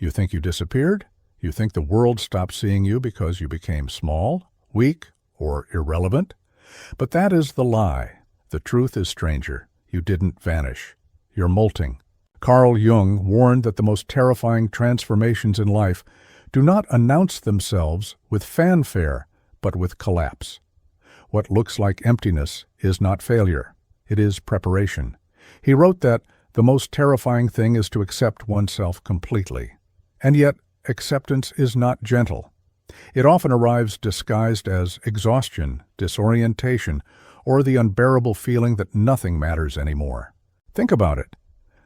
You think you disappeared? You think the world stopped seeing you because you became small, weak, or irrelevant? But that is the lie. The truth is stranger. You didn't vanish. You're molting. Carl Jung warned that the most terrifying transformations in life do not announce themselves with fanfare, but with collapse. What looks like emptiness is not failure. It is preparation. He wrote that the most terrifying thing is to accept oneself completely. And yet, acceptance is not gentle. It often arrives disguised as exhaustion, disorientation, or the unbearable feeling that nothing matters anymore. Think about it.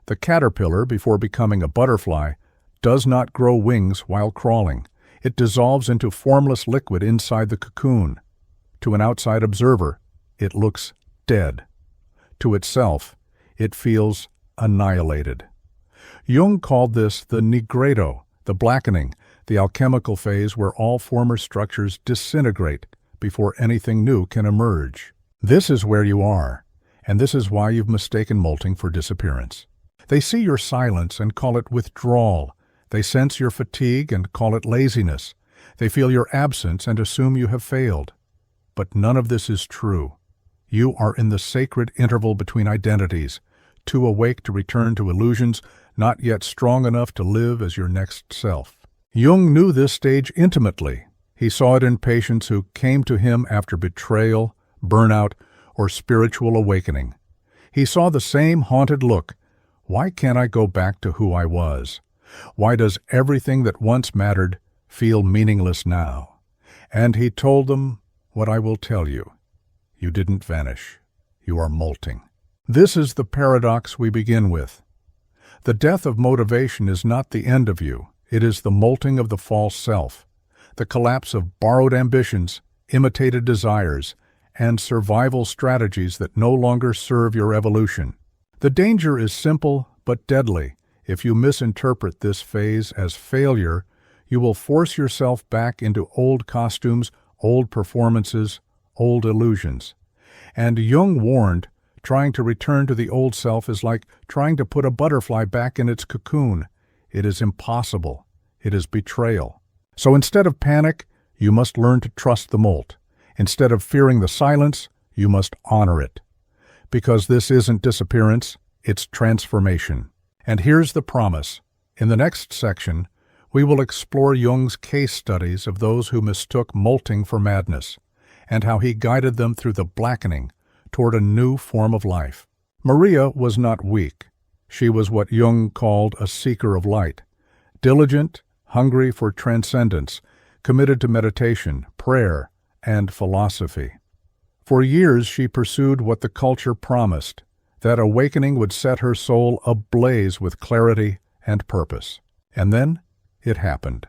The caterpillar, before becoming a butterfly, does not grow wings while crawling. It dissolves into formless liquid inside the cocoon. To an outside observer, it looks dead. To itself, it feels annihilated. Jung called this the Nigredo, the blackening, the alchemical phase where all former structures disintegrate before anything new can emerge. This is where you are, and this is why you've mistaken molting for disappearance. They see your silence and call it withdrawal. They sense your fatigue and call it laziness. They feel your absence and assume you have failed. But none of this is true. You are in the sacred interval between identities, too awake to return to illusions, not yet strong enough to live as your next self. Jung knew this stage intimately. He saw it in patients who came to him after betrayal, burnout, or spiritual awakening. He saw the same haunted look. Why can't I go back to who I was? Why does everything that once mattered feel meaningless now? And he told them what I will tell you. You didn't vanish. You are molting. This is the paradox we begin with. The death of motivation is not the end of you. It is the molting of the false self, the collapse of borrowed ambitions, imitated desires, and survival strategies that no longer serve your evolution. The danger is simple but deadly. If you misinterpret this phase as failure, you will force yourself back into old costumes, old performances, old illusions. And Jung warned, trying to return to the old self is like trying to put a butterfly back in its cocoon. It is impossible. It is betrayal. So instead of panic, you must learn to trust the molt. Instead of fearing the silence, you must honor it. Because this isn't disappearance, it's transformation. And here's the promise. In the next section, we will explore Jung's case studies of those who mistook molting for madness, and how he guided them through the blackening toward a new form of life. Maria was not weak. She was what Jung called a seeker of light, diligent, hungry for transcendence, committed to meditation, prayer, and philosophy. For years she pursued what the culture promised, that awakening would set her soul ablaze with clarity and purpose. And then it happened.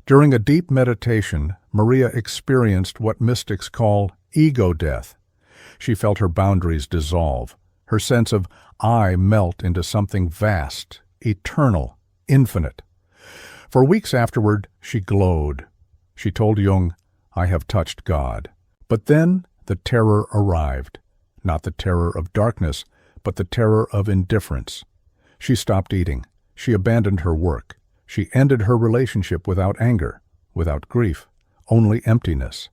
During a deep meditation, Maria experienced what mystics call ego death. She felt her boundaries dissolve, her sense of I melt into something vast, eternal, infinite. For weeks afterward, she glowed. She told Jung, I have touched God. But then the terror arrived. Not the terror of darkness, but the terror of indifference. She stopped eating. She abandoned her work. She ended her relationship without anger, without grief, only emptiness.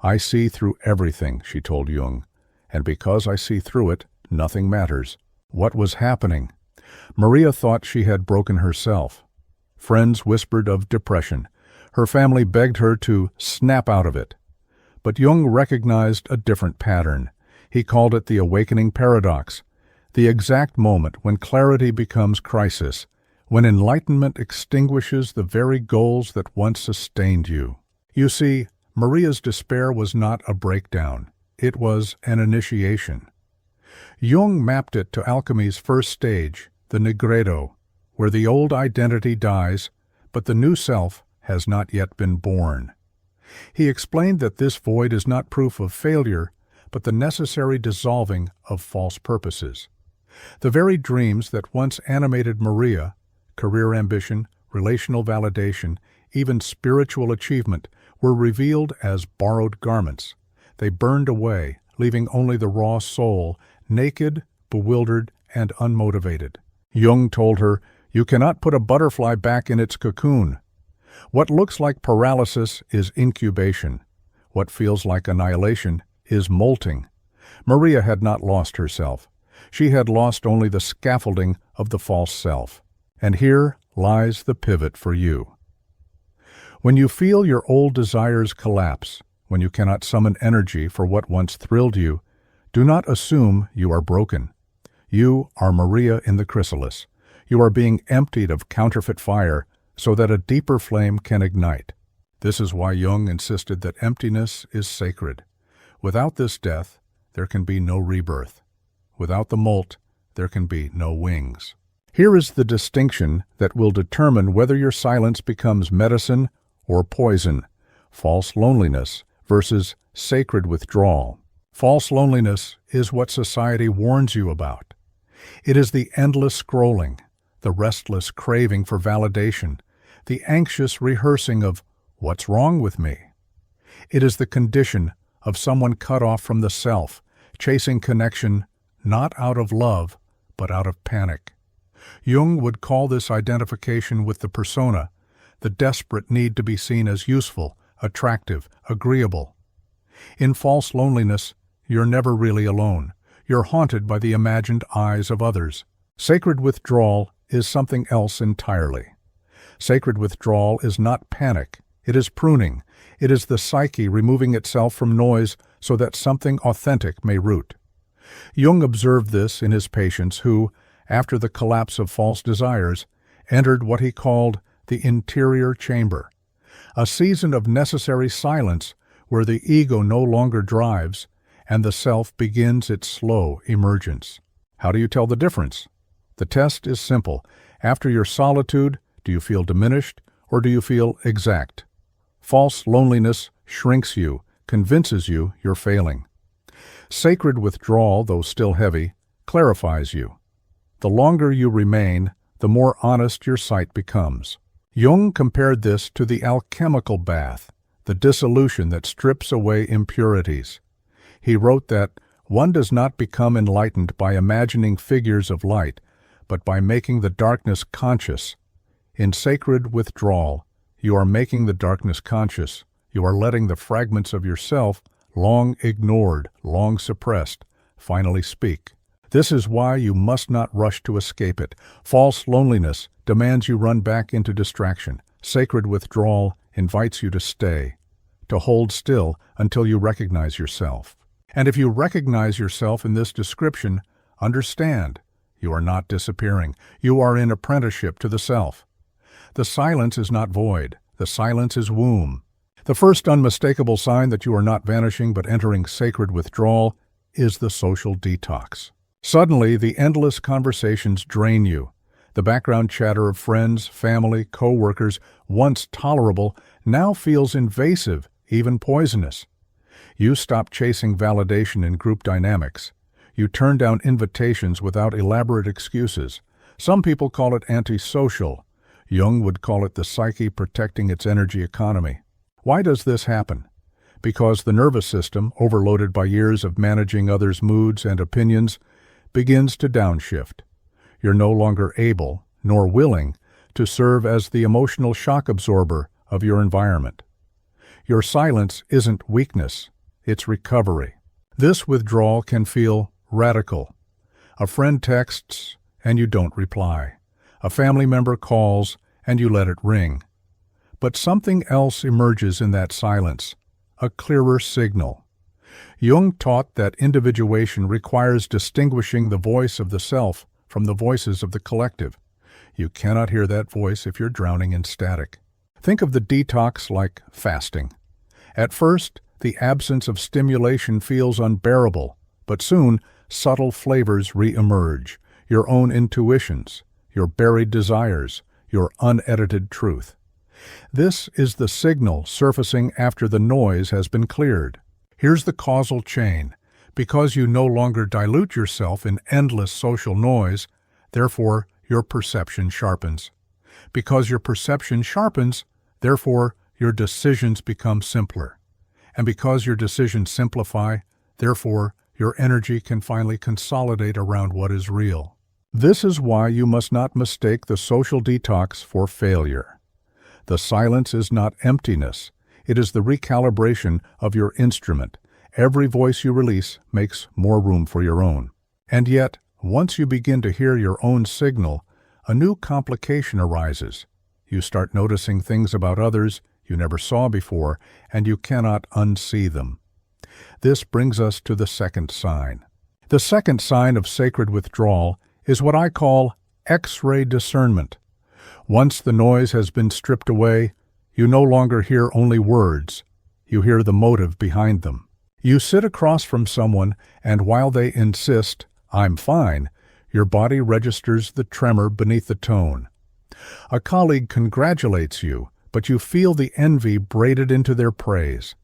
I see through everything, she told Jung, and because I see through it, nothing matters. What was happening? Maria thought she had broken herself. Friends whispered of depression. Her family begged her to snap out of it. But Jung recognized a different pattern. He called it the awakening paradox, the exact moment when clarity becomes crisis, when enlightenment extinguishes the very goals that once sustained you. You see, Maria's despair was not a breakdown. It was an initiation. Jung mapped it to alchemy's first stage, the Nigredo, where the old identity dies, but the new self has not yet been born. He explained that this void is not proof of failure, but the necessary dissolving of false purposes. The very dreams that once animated Maria, career ambition, relational validation, even spiritual achievement, were revealed as borrowed garments. They burned away, leaving only the raw soul, naked, bewildered, and unmotivated. Jung told her, You cannot put a butterfly back in its cocoon. What looks like paralysis is incubation. What feels like annihilation is molting. Maria had not lost herself. She had lost only the scaffolding of the false self. And here lies the pivot for you. When you feel your old desires collapse, when you cannot summon energy for what once thrilled you, do not assume you are broken. You are Maria in the chrysalis. You are being emptied of counterfeit fire so that a deeper flame can ignite. This is why Jung insisted that emptiness is sacred. Without this death, there can be no rebirth. Without the molt, there can be no wings. Here is the distinction that will determine whether your silence becomes medicine or poison. False loneliness versus sacred withdrawal. False loneliness is what society warns you about. It is the endless scrolling, the restless craving for validation, the anxious rehearsing of what's wrong with me. It is the condition of someone cut off from the self, chasing connection not out of love, but out of panic. Jung would call this identification with the persona, the desperate need to be seen as useful, attractive, agreeable. In false loneliness, you're never really alone. You're haunted by the imagined eyes of others. Sacred withdrawal is something else entirely. Sacred withdrawal is not panic. It is pruning. It is the psyche removing itself from noise so that something authentic may root. Jung observed this in his patients who, after the collapse of false desires, entered what he called the interior chamber, a season of necessary silence where the ego no longer drives and the self begins its slow emergence. How do you tell the difference? The test is simple. After your solitude, do you feel diminished or do you feel exact? False loneliness shrinks you, convinces you you're failing. Sacred withdrawal, though still heavy, clarifies you. The longer you remain, the more honest your sight becomes. Jung compared this to the alchemical bath, the dissolution that strips away impurities. He wrote that one does not become enlightened by imagining figures of light, but by making the darkness conscious. In sacred withdrawal, you are making the darkness conscious. You are letting the fragments of yourself, long ignored, long suppressed, finally speak. This is why you must not rush to escape it. False loneliness demands you run back into distraction. Sacred withdrawal invites you to stay, to hold still until you recognize yourself. And if you recognize yourself in this description, understand, you are not disappearing. You are in apprenticeship to the self. The silence is not void. The silence is womb. The first unmistakable sign that you are not vanishing but entering sacred withdrawal is the social detox. Suddenly, the endless conversations drain you. The background chatter of friends, family, co-workers, once tolerable, now feels invasive, even poisonous. You stop chasing validation in group dynamics. You turn down invitations without elaborate excuses. Some people call it antisocial. Jung would call it the psyche protecting its energy economy. Why does this happen? Because the nervous system, overloaded by years of managing others' moods and opinions, begins to downshift. You're no longer able, nor willing, to serve as the emotional shock absorber of your environment. Your silence isn't weakness, it's recovery. This withdrawal can feel radical. A friend texts, and you don't reply. A family member calls, and you let it ring. But something else emerges in that silence, a clearer signal. Jung taught that individuation requires distinguishing the voice of the self from the voices of the collective. You cannot hear that voice if you're drowning in static. Think of the detox like fasting. At first, the absence of stimulation feels unbearable, but soon, subtle flavors re-emerge, your own intuitions, your buried desires, your unedited truth. This is the signal surfacing after the noise has been cleared. Here's the causal chain. Because you no longer dilute yourself in endless social noise, therefore your perception sharpens. Because your perception sharpens, therefore your decisions become simpler. And because your decisions simplify, therefore your energy can finally consolidate around what is real. This is why you must not mistake the social detox for failure. The silence is not emptiness. It is the recalibration of your instrument. Every voice you release makes more room for your own. And yet, once you begin to hear your own signal, a new complication arises. You start noticing things about others you never saw before, and you cannot unsee them. This brings us to the second sign. The second sign of sacred withdrawal is what I call X-ray discernment. Once the noise has been stripped away, you no longer hear only words. You hear the motive behind them. You sit across from someone, and while they insist, "I'm fine," your body registers the tremor beneath the tone. A colleague congratulates you, but you feel the envy braided into their praise.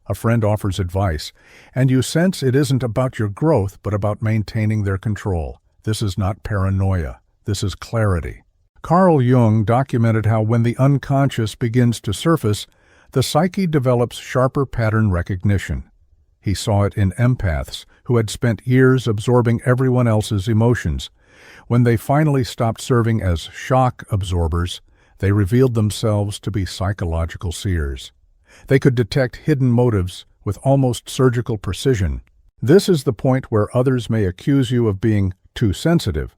A friend offers advice, and you sense it isn't about your growth, but about maintaining their control. This is not paranoia. This is clarity. Carl Jung documented how when the unconscious begins to surface, the psyche develops sharper pattern recognition. He saw it in empaths who had spent years absorbing everyone else's emotions. When they finally stopped serving as shock absorbers, they revealed themselves to be psychological seers. They could detect hidden motives with almost surgical precision. This is the point where others may accuse you of being too sensitive.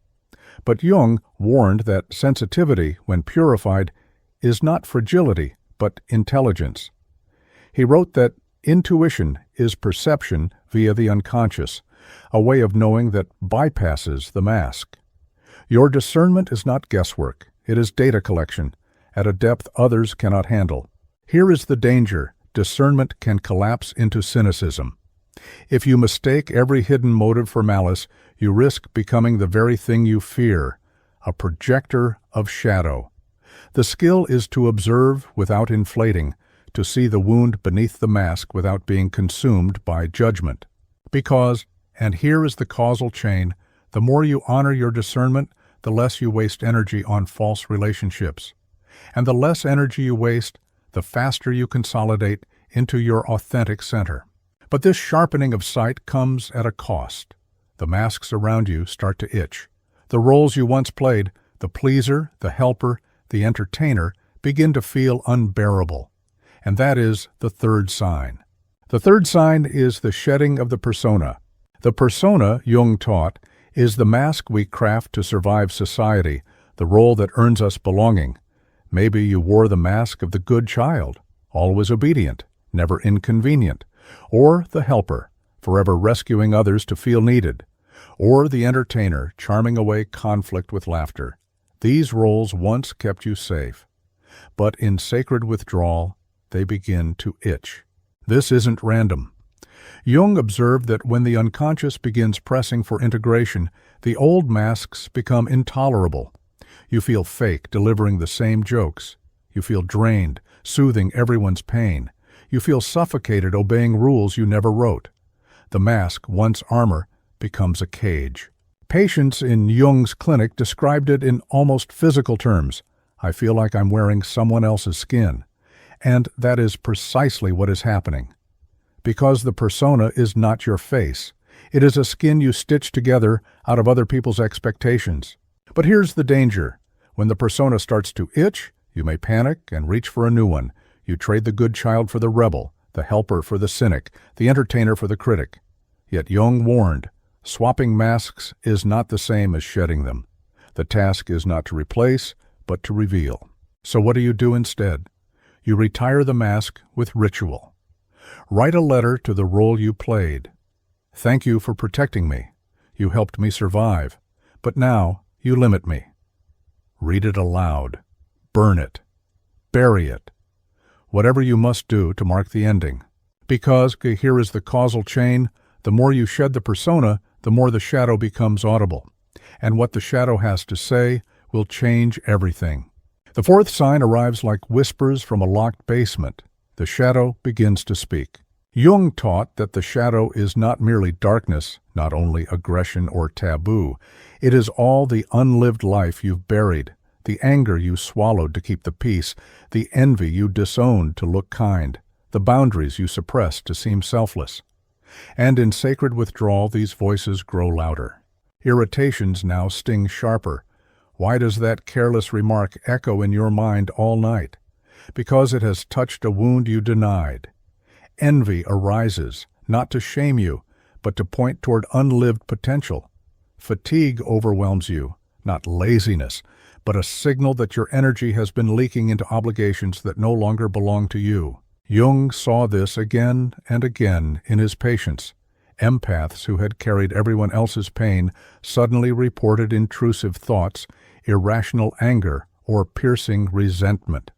But Jung warned that sensitivity, when purified, is not fragility, but intelligence. He wrote that intuition is perception via the unconscious, a way of knowing that bypasses the mask. Your discernment is not guesswork. It is data collection, at a depth others cannot handle. Here is the danger. Discernment can collapse into cynicism. If you mistake every hidden motive for malice, you risk becoming the very thing you fear, a projector of shadow. The skill is to observe without inflating, to see the wound beneath the mask without being consumed by judgment. Because, and here is the causal chain, the more you honor your discernment, the less you waste energy on false relationships. And the less energy you waste, the faster you consolidate into your authentic center. But this sharpening of sight comes at a cost. The masks around you start to itch. The roles you once played, the pleaser, the helper, the entertainer, begin to feel unbearable. And that is the third sign. The third sign is the shedding of the persona. The persona, Jung taught, is the mask we craft to survive society, the role that earns us belonging. Maybe you wore the mask of the good child, always obedient, never inconvenient, or the helper, forever rescuing others to feel needed, or the entertainer, charming away conflict with laughter. These roles once kept you safe, but in sacred withdrawal, they begin to itch. This isn't random. Jung observed that when the unconscious begins pressing for integration, the old masks become intolerable. You feel fake, delivering the same jokes. You feel drained, soothing everyone's pain. You feel suffocated, obeying rules you never wrote. The mask, once armor, becomes a cage. Patients in Jung's clinic described it in almost physical terms. I feel like I'm wearing someone else's skin. And that is precisely what is happening. Because the persona is not your face. It is a skin you stitch together out of other people's expectations. But here's the danger. When the persona starts to itch, you may panic and reach for a new one. You trade the good child for the rebel, the helper for the cynic, the entertainer for the critic. Yet Jung warned, swapping masks is not the same as shedding them. The task is not to replace, but to reveal. So what do you do instead? You retire the mask with ritual. Write a letter to the role you played. Thank you for protecting me. You helped me survive. But now you limit me. Read it aloud. Burn it. Bury it. Whatever you must do to mark the ending. Because, here is the causal chain, the more you shed the persona, the more the shadow becomes audible. And what the shadow has to say will change everything. The fourth sign arrives like whispers from a locked basement. The shadow begins to speak. Jung taught that the shadow is not merely darkness, not only aggression or taboo. It is all the unlived life you've buried, the anger you swallowed to keep the peace, the envy you disowned to look kind, the boundaries you suppressed to seem selfless. And in sacred withdrawal, these voices grow louder. Irritations now sting sharper. Why does that careless remark echo in your mind all night? Because it has touched a wound you denied. Envy arises, not to shame you, but to point toward unlived potential. Fatigue overwhelms you, not laziness, but a signal that your energy has been leaking into obligations that no longer belong to you. Jung saw this again and again in his patients. Empaths who had carried everyone else's pain suddenly reported intrusive thoughts, irrational anger, or piercing resentment.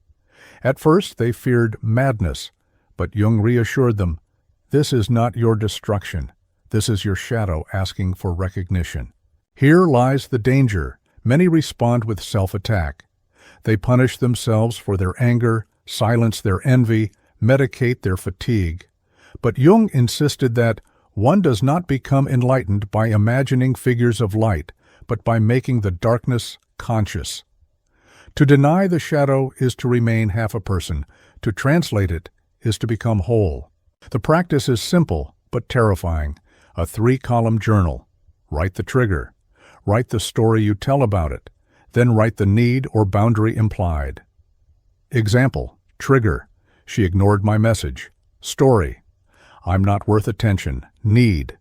At first they feared madness, but Jung reassured them, "This is not your destruction. This is your shadow asking for recognition." Here lies the danger. Many respond with self-attack. They punish themselves for their anger, silence their envy, medicate their fatigue. But Jung insisted that one does not become enlightened by imagining figures of light, but by making the darkness conscious. To deny the shadow is to remain half a person. To translate it is to become whole. The practice is simple but terrifying. A 3-column journal. Write the trigger. Write the story you tell about it. Then write the need or boundary implied. Example: trigger: she ignored my message. Story: I'm not worth attention. Need: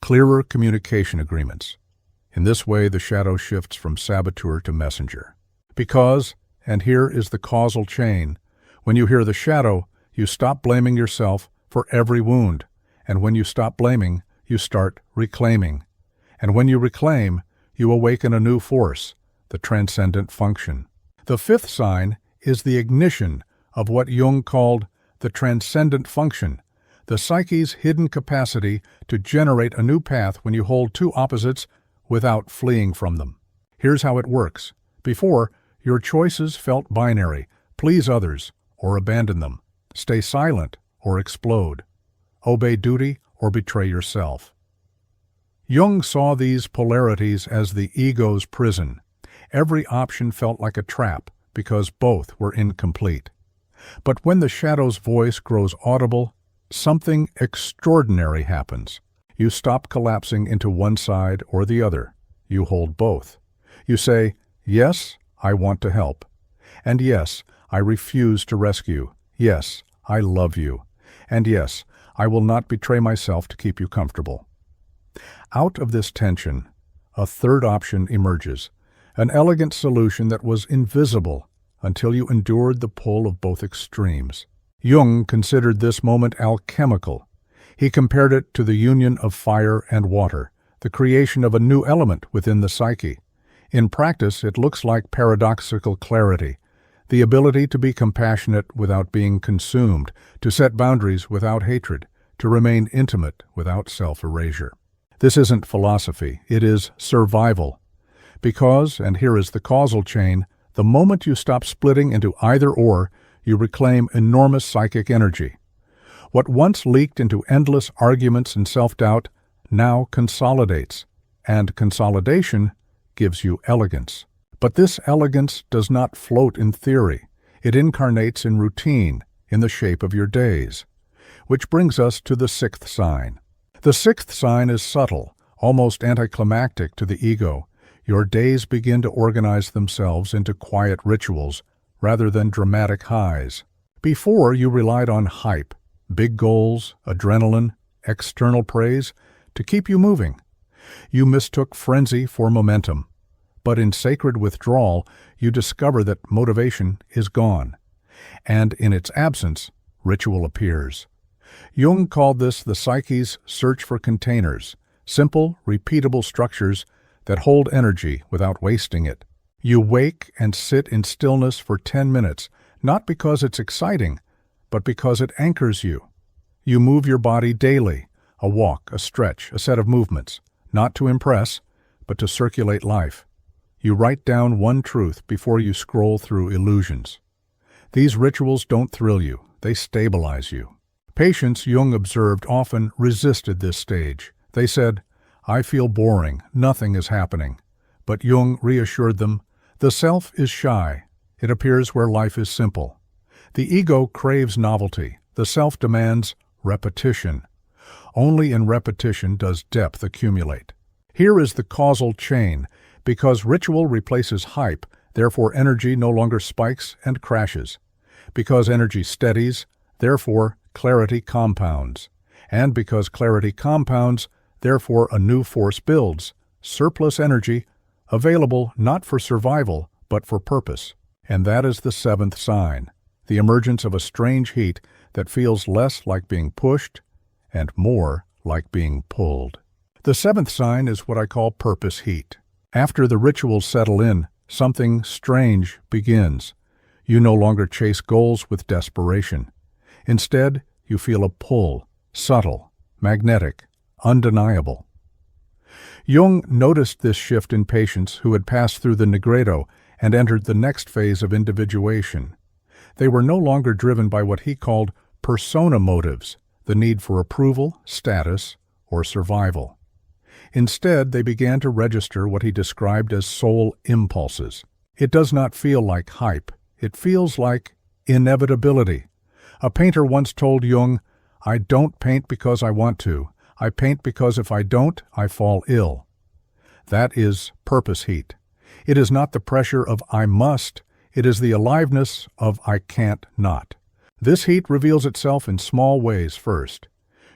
clearer communication agreements. In this way, the shadow shifts from saboteur to messenger. Because, and here is the causal chain, when you hear the shadow, you stop blaming yourself for every wound. And when you stop blaming, you start reclaiming. And when you reclaim, you awaken a new force, the transcendent function. The 5th sign is the ignition of what Jung called the transcendent function, the psyche's hidden capacity to generate a new path when you hold two opposites without fleeing from them. Here's how it works. Before, your choices felt binary: please others or abandon them, stay silent or explode, obey duty or betray yourself. Jung saw these polarities as the ego's prison. Every option felt like a trap because both were incomplete. But when the shadow's voice grows audible, something extraordinary happens. You stop collapsing into one side or the other. You hold both. You say, yes, I want to help. And yes, I refuse to rescue. Yes, I love you. And yes, I will not betray myself to keep you comfortable. Out of this tension, a third option emerges, an elegant solution that was invisible until you endured the pull of both extremes. Jung considered this moment alchemical. He compared it to the union of fire and water, the creation of a new element within the psyche. In practice, it looks like paradoxical clarity, the ability to be compassionate without being consumed, to set boundaries without hatred, to remain intimate without self-erasure. This isn't philosophy, it is survival. Because, and here is the causal chain, the moment you stop splitting into either or, you reclaim enormous psychic energy. What once leaked into endless arguments and self-doubt now consolidates, and consolidation gives you elegance. But this elegance does not float in theory. It incarnates in routine, in the shape of your days. Which brings us to the 6th sign. The 6th sign is subtle, almost anticlimactic to the ego. Your days begin to organize themselves into quiet rituals rather than dramatic highs. Before, you relied on hype, big goals, adrenaline, external praise to keep you moving. You mistook frenzy for momentum. But in sacred withdrawal, you discover that motivation is gone. And in its absence, ritual appears. Jung called this the psyche's search for containers, simple, repeatable structures that hold energy without wasting it. You wake and sit in stillness for 10 minutes, not because it's exciting, but because it anchors you. You move your body daily, a walk, a stretch, a set of movements, not to impress, but to circulate life. You write down one truth before you scroll through illusions. These rituals don't thrill you, they stabilize you. Patients, Jung observed, often resisted this stage. They said, I feel boring, nothing is happening. But Jung reassured them, the self is shy. It appears where life is simple. The ego craves novelty. The self demands repetition. Only in repetition does depth accumulate. Here is the causal chain. Because ritual replaces hype, therefore energy no longer spikes and crashes. Because energy steadies, therefore clarity compounds. And because clarity compounds, therefore a new force builds, surplus energy, available not for survival, but for purpose. And that is the seventh sign, the emergence of a strange heat that feels less like being pushed and more like being pulled. The seventh sign is what I call purpose heat. After the rituals settle in, something strange begins. You no longer chase goals with desperation. Instead, you feel a pull, subtle, magnetic, undeniable. Jung noticed this shift in patients who had passed through the Nigredo and entered the next phase of individuation. They were no longer driven by what he called persona motives, the need for approval, status, or survival. Instead, they began to register what he described as soul impulses. It does not feel like hype. It feels like inevitability. A painter once told Jung, "I don't paint because I want to. I paint because if I don't, I fall ill." That is purpose heat. It is not the pressure of I must, it is the aliveness of I can't not. This heat reveals itself in small ways first.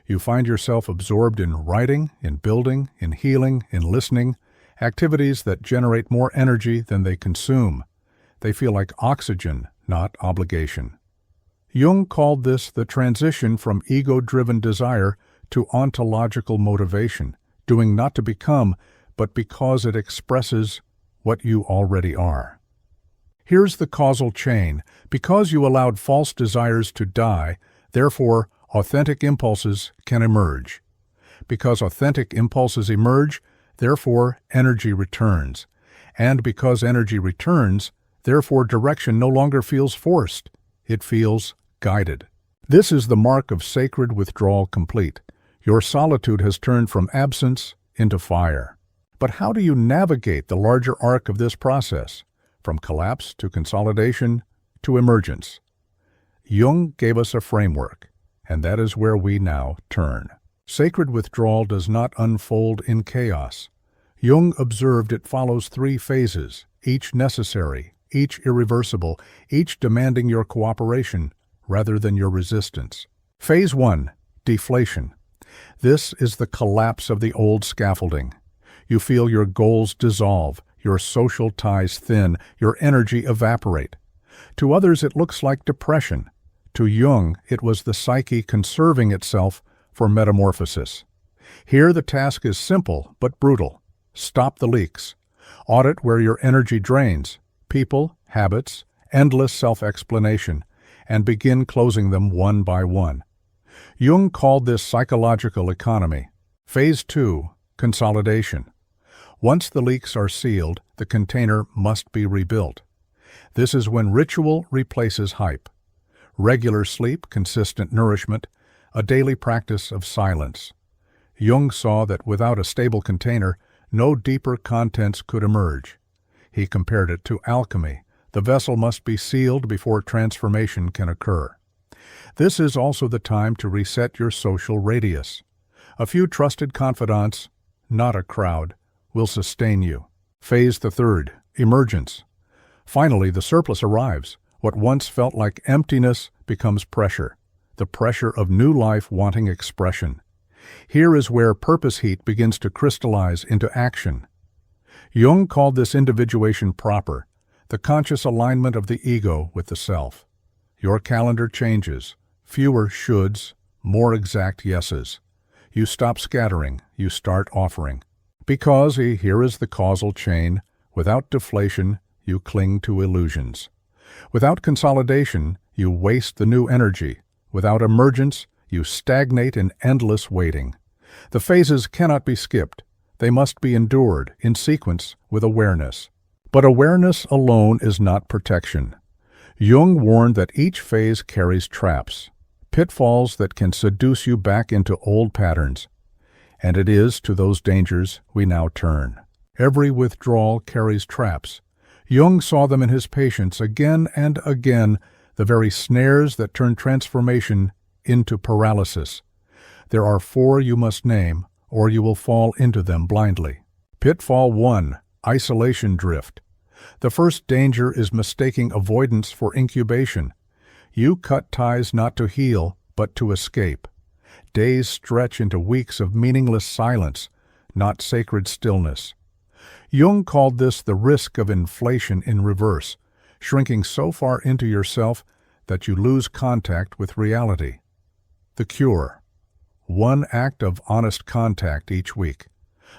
You find yourself absorbed in writing, in building, in healing, in listening, activities that generate more energy than they consume. They feel like oxygen, not obligation. Jung called this the transition from ego-driven desire to ontological motivation, doing not to become, but because it expresses what you already are. Here's the causal chain. Because you allowed false desires to die, therefore authentic impulses can emerge. Because authentic impulses emerge, therefore energy returns. And because energy returns, therefore direction no longer feels forced. It feels guided. This is the mark of sacred withdrawal complete. Your solitude has turned from absence into fire. But how do you navigate the larger arc of this process, from collapse to consolidation to emergence? Jung gave us a framework, and that is where we now turn. Sacred withdrawal does not unfold in chaos. Jung observed it follows 3 phases, each necessary, each irreversible, each demanding your cooperation rather than your resistance. Phase 1, deflation. This is the collapse of the old scaffolding. You feel your goals dissolve, your social ties thin, your energy evaporate. To others it looks like depression. To Jung, it was the psyche conserving itself for metamorphosis. Here the task is simple but brutal. Stop the leaks. Audit where your energy drains, people, habits, endless self-explanation, and begin closing them one by one. Jung called this psychological economy. Phase 2, consolidation. Once the leaks are sealed, the container must be rebuilt. This is when ritual replaces hype. Regular sleep, consistent nourishment, a daily practice of silence. Jung saw that without a stable container, no deeper contents could emerge. He compared it to alchemy. The vessel must be sealed before transformation can occur. This is also the time to reset your social radius. A few trusted confidants, not a crowd, will sustain you. Phase the 3rd, emergence. Finally, the surplus arrives. What once felt like emptiness becomes pressure, the pressure of new life wanting expression. Here is where purpose heat begins to crystallize into action. Jung called this individuation proper, the conscious alignment of the ego with the self. Your calendar changes, fewer shoulds, more exact yeses. You stop scattering, you start offering. Because, here is the causal chain, without deflation, you cling to illusions. Without consolidation, you waste the new energy. Without emergence, you stagnate in endless waiting. The phases cannot be skipped. They must be endured in sequence with awareness. But awareness alone is not protection. Jung warned that each phase carries traps, pitfalls that can seduce you back into old patterns. And it is to those dangers we now turn. Every withdrawal carries traps. Jung saw them in his patients again and again, the very snares that turn transformation into paralysis. There are 4 you must name, or you will fall into them blindly. Pitfall 1. Isolation drift. The first danger is mistaking avoidance for incubation. You cut ties not to heal, but to escape. Days stretch into weeks of meaningless silence, not sacred stillness. Jung called this the risk of inflation in reverse, shrinking so far into yourself that you lose contact with reality. The cure. One act of honest contact each week.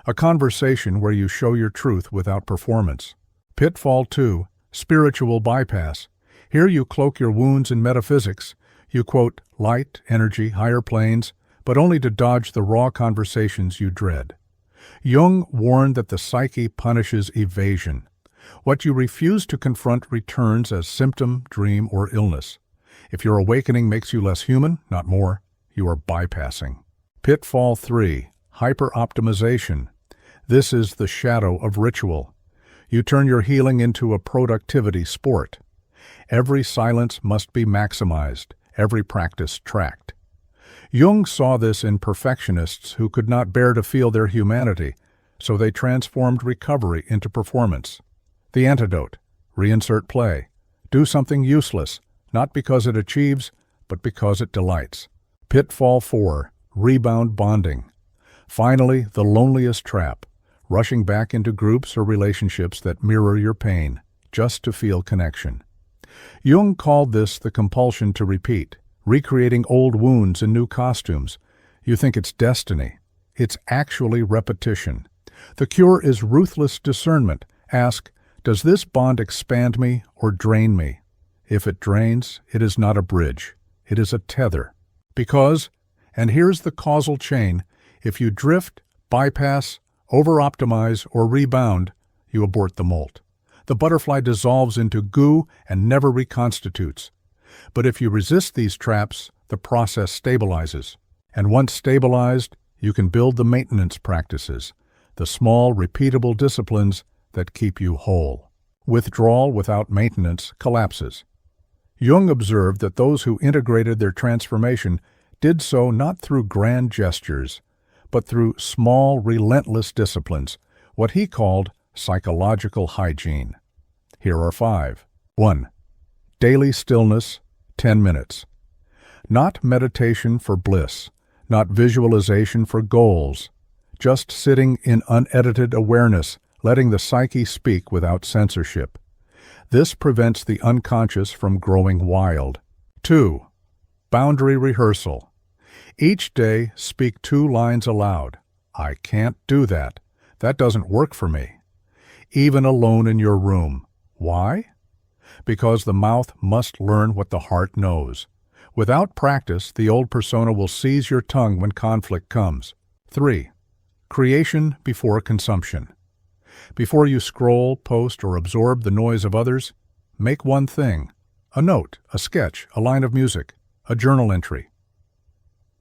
A conversation where you show your truth without performance. Pitfall 2. Spiritual bypass. Here you cloak your wounds in metaphysics. You quote light, energy, higher planes, but only to dodge the raw conversations you dread. Jung warned that the psyche punishes evasion. What you refuse to confront returns as symptom, dream, or illness. If your awakening makes you less human, not more, you are bypassing. Pitfall 3. Hyper-optimization. This is the shadow of ritual. You turn your healing into a productivity sport. Every silence must be maximized, every practice tracked. Jung saw this in perfectionists who could not bear to feel their humanity, so they transformed recovery into performance. The antidote: reinsert play. Do something useless, not because it achieves, but because it delights. Pitfall 4. Rebound bonding. Finally, the loneliest trap: rushing back into groups or relationships that mirror your pain, just to feel connection. Jung called this the compulsion to repeat, recreating old wounds in new costumes. You think it's destiny. It's actually repetition. The cure is ruthless discernment. Ask, does this bond expand me or drain me? If it drains, it is not a bridge. It is a tether. Because, and here's the causal chain, if you drift, bypass, over-optimize, or rebound, you abort the molt. The butterfly dissolves into goo and never reconstitutes. But if you resist these traps, the process stabilizes. And once stabilized, you can build the maintenance practices, the small, repeatable disciplines that keep you whole. Withdrawal without maintenance collapses. Jung observed that those who integrated their transformation did so not through grand gestures, but through small, relentless disciplines, what he called psychological hygiene. Here are 5. 1. Daily stillness, 10 minutes. Not meditation for bliss, not visualization for goals, just sitting in unedited awareness, letting the psyche speak without censorship. This prevents the unconscious from growing wild. 2. Boundary rehearsal. Each day, speak 2 lines aloud. I can't do that. That doesn't work for me. Even alone in your room. Why? Because the mouth must learn what the heart knows. Without practice, the old persona will seize your tongue when conflict comes. 3. Creation before consumption. Before you scroll, post, or absorb the noise of others, make one thing: a note, a sketch, a line of music, a journal entry.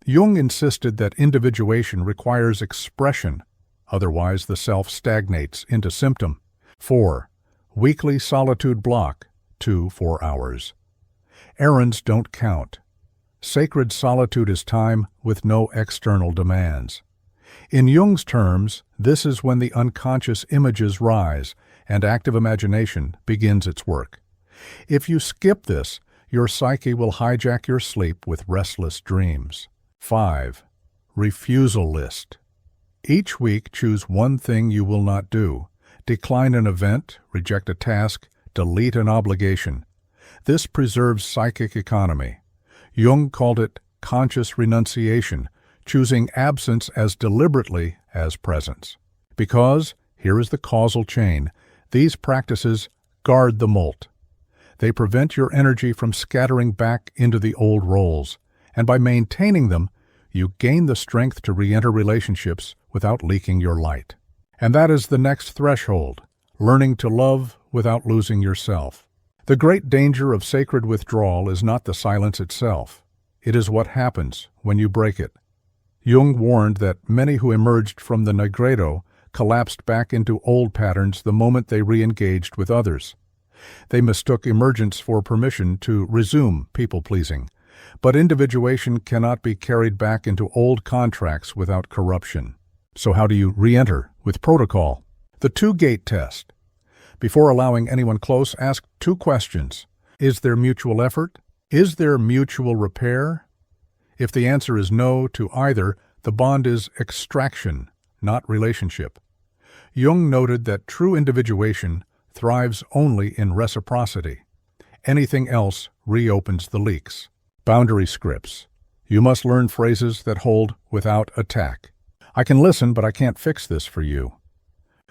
Jung insisted that individuation requires expression, otherwise the self stagnates into symptom. 4. Weekly solitude block, 2-4 hours. Errands don't count. Sacred solitude is time with no external demands. In Jung's terms, this is when the unconscious images rise and active imagination begins its work. If you skip this, your psyche will hijack your sleep with restless dreams. 5. Refusal list. Each week, choose one thing you will not do. Decline an event, reject a task, delete an obligation. This preserves psychic economy. Jung called it conscious renunciation, choosing absence as deliberately as presence. Because, here is the causal chain, these practices guard the molt. They prevent your energy from scattering back into the old roles, and by maintaining them, you gain the strength to re-enter relationships without leaking your light. And that is the next threshold, learning to love without losing yourself. The great danger of sacred withdrawal is not the silence itself. It is what happens when you break it. Jung warned that many who emerged from the Nigredo collapsed back into old patterns the moment they re-engaged with others. They mistook emergence for permission to resume people-pleasing. But individuation cannot be carried back into old contracts without corruption. So how do you re-enter? With protocol. The two-gate test. Before allowing anyone close, ask two questions. Is there mutual effort? Is there mutual repair? If the answer is no to either, the bond is extraction, not relationship. Jung noted that true individuation thrives only in reciprocity. Anything else reopens the leaks. Boundary scripts. You must learn phrases that hold without attack. I can listen, but I can't fix this for you.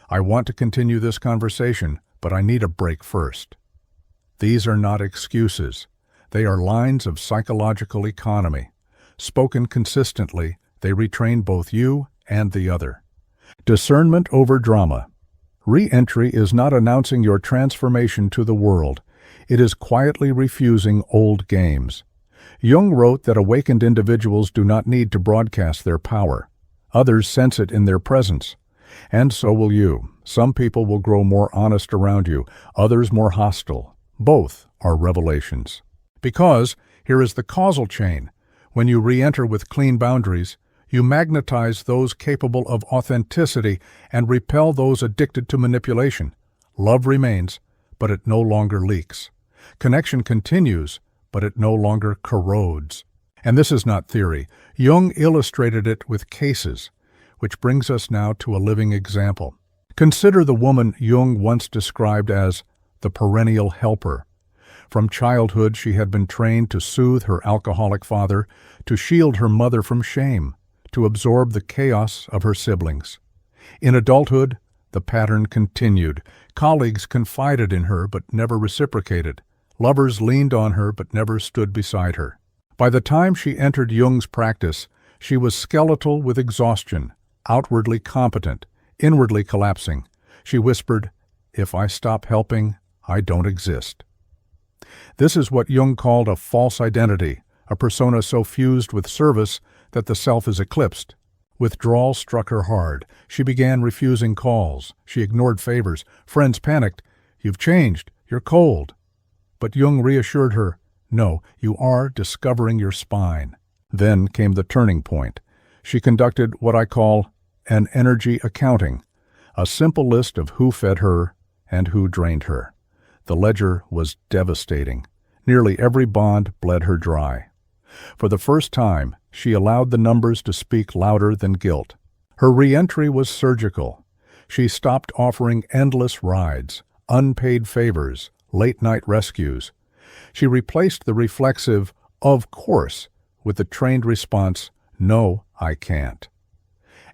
I want to continue this conversation, but I need a break first. These are not excuses. They are lines of psychological economy. Spoken consistently, they retrain both you and the other. Discernment over drama. Re-entry is not announcing your transformation to the world. It is quietly refusing old games. Jung wrote that awakened individuals do not need to broadcast their power. Others sense it in their presence. And so will you. Some people will grow more honest around you, others more hostile. Both are revelations. Because, here is the causal chain. When you re-enter with clean boundaries, you magnetize those capable of authenticity and repel those addicted to manipulation. Love remains, but it no longer leaks. Connection continues, but it no longer corrodes. And this is not theory. Jung illustrated it with cases, which brings us now to a living example. Consider the woman Jung once described as the perennial helper. From childhood, she had been trained to soothe her alcoholic father, to shield her mother from shame, to absorb the chaos of her siblings. In adulthood, the pattern continued. Colleagues confided in her but never reciprocated. Lovers leaned on her but never stood beside her. By the time she entered Jung's practice, she was skeletal with exhaustion, outwardly competent, inwardly collapsing. She whispered, "If I stop helping, I don't exist." This is what Jung called a false identity, a persona so fused with service that the self is eclipsed. Withdrawal struck her hard. She began refusing calls. She ignored favors. Friends panicked. "You've changed. You're cold." But Jung reassured her, "No, you are discovering your spine." Then came the turning point. She conducted what I call an energy accounting, a simple list of who fed her and who drained her. The ledger was devastating. Nearly every bond bled her dry. For the first time, she allowed the numbers to speak louder than guilt. Her re-entry was surgical. She stopped offering endless rides, unpaid favors, late-night rescues. She replaced the reflexive, "of course," with the trained response, "No, I can't."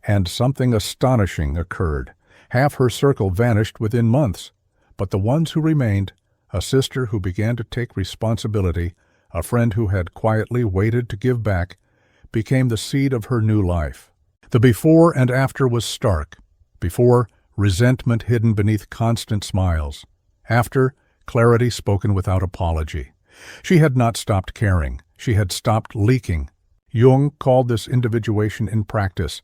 And something astonishing occurred. Half her circle vanished within months. But the ones who remained, a sister who began to take responsibility, a friend who had quietly waited to give back, became the seed of her new life. The before and after was stark. Before, resentment hidden beneath constant smiles. After, clarity spoken without apology. She had not stopped caring. She had stopped leaking. Jung called this individuation in practice,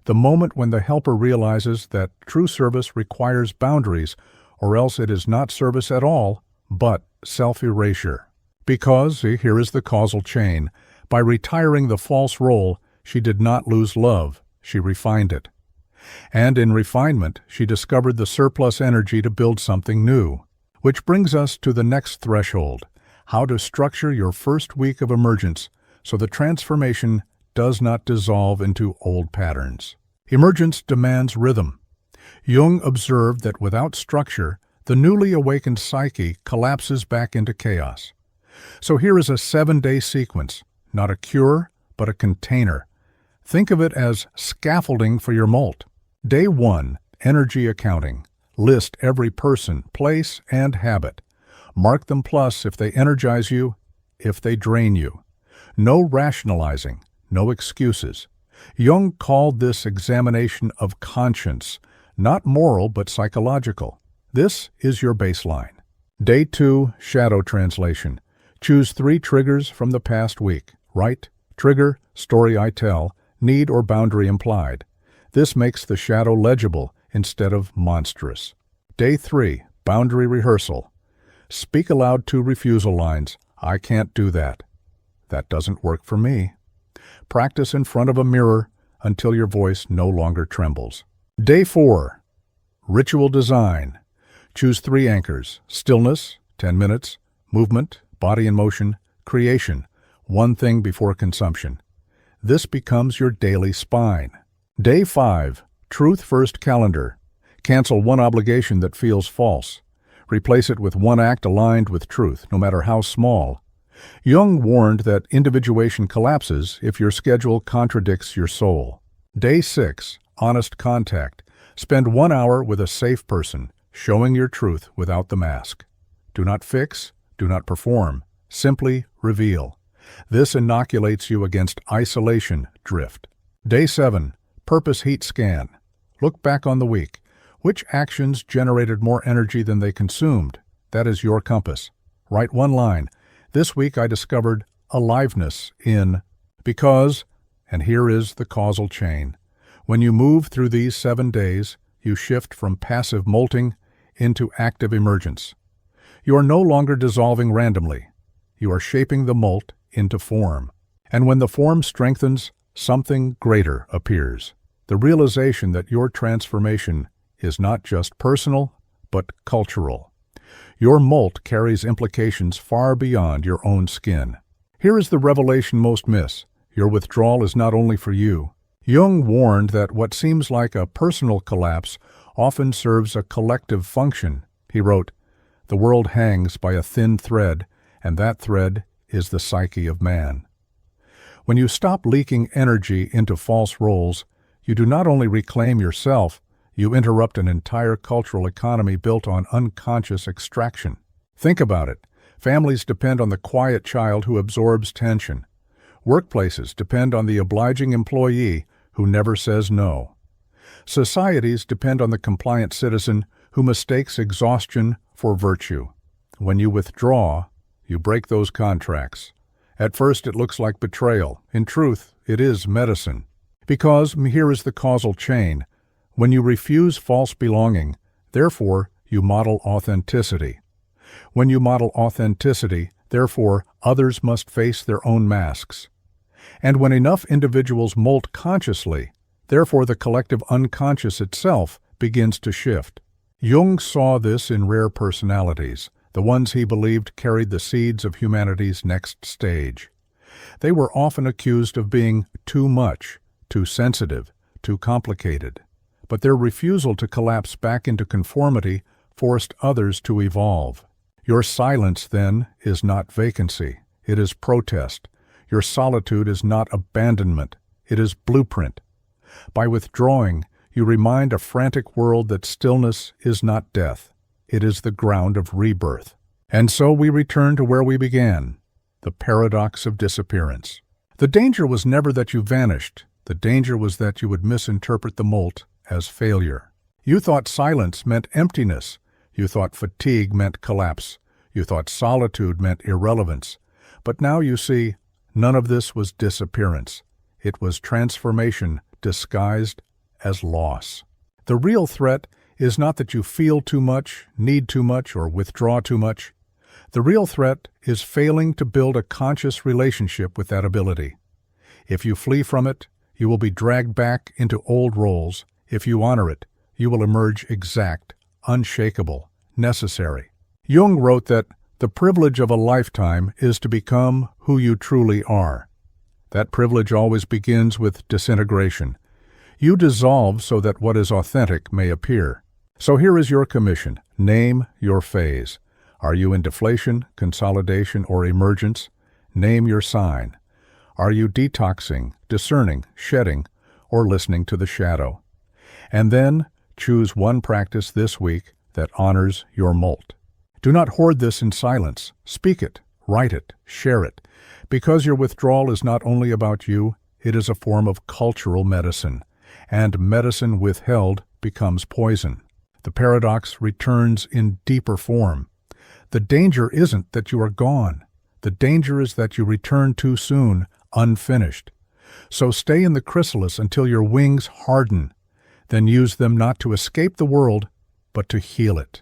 the moment when the helper realizes that true service requires boundaries, or else it is not service at all, but self-erasure. Because, here is the causal chain, by retiring the false role, she did not lose love, she refined it. And in refinement, she discovered the surplus energy to build something new. Which brings us to the next threshold, how to structure your first week of emergence so the transformation does not dissolve into old patterns. Emergence demands rhythm. Jung observed that without structure, the newly awakened psyche collapses back into chaos. So here is a 7-day sequence, not a cure, but a container. Think of it as scaffolding for your molt. Day 1, energy accounting. List every person, place, and habit. Mark them plus if they energize you, if they drain you. No rationalizing, no excuses. Jung called this examination of conscience, not moral but psychological. This is your baseline. Day 2, shadow translation. Choose 3 triggers from the past week. Right, trigger, story I tell, need or boundary implied. This makes the shadow legible instead of monstrous. Day 3, boundary rehearsal. Speak aloud 2 refusal lines. I can't do that. That doesn't work for me. Practice in front of a mirror until your voice no longer trembles. Day 4, Ritual design. Choose 3 anchors: stillness, 10 minutes, movement, body in motion, creation, one thing before consumption. This becomes your daily spine. Day 5. Truth First Calendar. Cancel one obligation that feels false. Replace it with one act aligned with truth, no matter how small. Jung warned that individuation collapses if your schedule contradicts your soul. Day 6. Honest contact. Spend 1 hour with a safe person, showing your truth without the mask. Do not fix, do not perform, simply reveal. This inoculates you against isolation drift. Day 7. Purpose Heat Scan. Look back on the week. Which actions generated more energy than they consumed? That is your compass. Write one line. This week I discovered aliveness in because, and here is the causal chain. When you move through these 7 days, you shift from passive molting into active emergence. You are no longer dissolving randomly. You are shaping the molt into form. And when the form strengthens, something greater appears. The realization that your transformation is not just personal, but cultural. Your molt carries implications far beyond your own skin. Here is the revelation most miss. Your withdrawal is not only for you. Jung warned that what seems like a personal collapse often serves a collective function. He wrote, "The world hangs by a thin thread, and that thread is the psyche of man." When you stop leaking energy into false roles, you do not only reclaim yourself, you interrupt an entire cultural economy built on unconscious extraction. Think about it. Families depend on the quiet child who absorbs tension. Workplaces depend on the obliging employee who never says no. Societies depend on the compliant citizen who mistakes exhaustion for virtue. When you withdraw, you break those contracts. At first it looks like betrayal. In truth, it is medicine. Because here is the causal chain. When you refuse false belonging, therefore you model authenticity. When you model authenticity, therefore others must face their own masks. And when enough individuals molt consciously, therefore the collective unconscious itself begins to shift. Jung saw this in rare personalities, the ones he believed carried the seeds of humanity's next stage. They were often accused of being too much, too sensitive, too complicated. But their refusal to collapse back into conformity forced others to evolve. Your silence, then, is not vacancy. It is protest. Your solitude is not abandonment. It is blueprint. By withdrawing, you remind a frantic world that stillness is not death. It is the ground of rebirth. And so we return to where we began, the paradox of disappearance. The danger was never that you vanished. The danger was that you would misinterpret the molt as failure. You thought silence meant emptiness. You thought fatigue meant collapse. You thought solitude meant irrelevance. But now you see, none of this was disappearance. It was transformation disguised as loss. The real threat is not that you feel too much, need too much, or withdraw too much. The real threat is failing to build a conscious relationship with that ability. If you flee from it, you will be dragged back into old roles. If you honor it, you will emerge exact, unshakable, necessary. Jung wrote that the privilege of a lifetime is to become who you truly are. That privilege always begins with disintegration. You dissolve so that what is authentic may appear. So here is your commission. Name your phase. Are you in deflation, consolidation, or emergence? Name your sign. Are you detoxing, discerning, shedding, or listening to the shadow? And then choose one practice this week that honors your molt. Do not hoard this in silence. Speak it, write it, share it. Because your withdrawal is not only about you, it is a form of cultural medicine. And medicine withheld becomes poison. The paradox returns in deeper form. The danger isn't that you are gone. The danger is that you return too soon, unfinished. So stay in the chrysalis until your wings harden. Then use them not to escape the world, but to heal it.